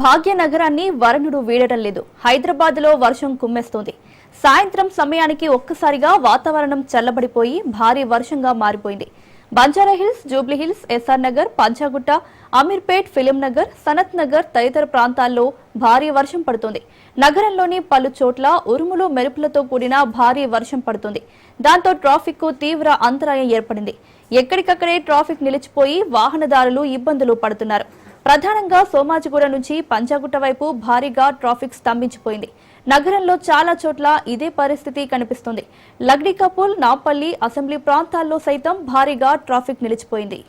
భాగ్యనగరాన్ని వరుణుడు వీడటం లేదు. హైదరాబాద్లో వర్షం కుమ్మేస్తోంది. సాయంత్రం సమయానికి ఒక్కసారిగా వాతావరణం చల్లబడిపోయి భారీ వర్షంగా మారిపోయింది. బంజారాహిల్స్, జూబ్లీహిల్స్, ఎస్ఆర్ నగర్, పంచాగుట్ట, అమీర్పేట్, ఫిలిం నగర్, సనత్ నగర్ తదితర ప్రాంతాల్లో భారీ వర్షం పడుతోంది. నగరంలోని పలు చోట్ల ఉరుములు, మెరుపులతో కూడిన భారీ వర్షం పడుతోంది. దాంతో ట్రాఫిక్ కు తీవ్ర అంతరాయం ఏర్పడింది. ఎక్కడికక్కడే ట్రాఫిక్ నిలిచిపోయి వాహనదారులు ఇబ్బందులు పడుతున్నారు. ప్రధానంగా సోమాజిగూడ నుంచి పంచాగుట్ట వైపు భారీగా ట్రాఫిక్ స్తంభించిపోయింది. నగరంలో చాలా చోట్ల ఇదే పరిస్థితి కనిపిస్తుంది. లగ్డికపూల్, నాంపల్లి, అసెంబ్లీ ప్రాంతాల్లో సైతం భారీగా ట్రాఫిక్ నిలిచిపోయింది.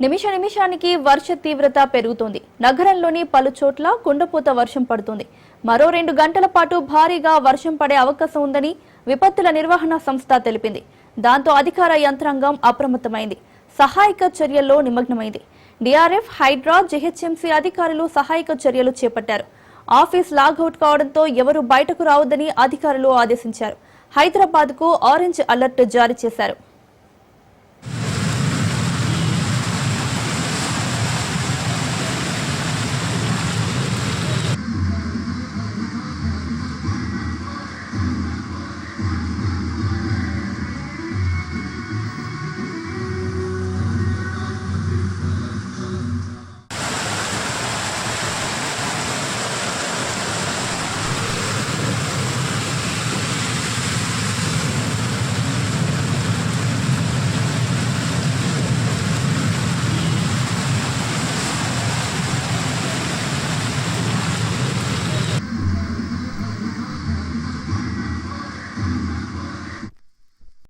నిమిషానికి వర్ష తీవ్రత పెరుగుతోంది. నగరంలోని పలు చోట్ల కుండపోత వర్షం పడుతోంది. మరో 2 గంటల పాటు భారీగా వర్షం పడే అవకాశం ఉందని విపత్తుల నిర్వహణ సంస్థ తెలిపింది. దాంతో అధికార యంత్రాంగం అప్రమత్తమైంది. సహాయక చర్యల్లో నిమగ్నమైంది. డిఆర్ఎఫ్, హైడ్రా, జీహెచ్ఎంసీ అధికారులు సహాయక చర్యలు చేపట్టారు. ఆఫీస్ లాగౌట్ కావడంతో ఎవరూ బయటకు రావద్దని అధికారులు ఆదేశించారు. హైదరాబాద్కు ఆరెంజ్ అలర్ట్ జారీ చేశారు.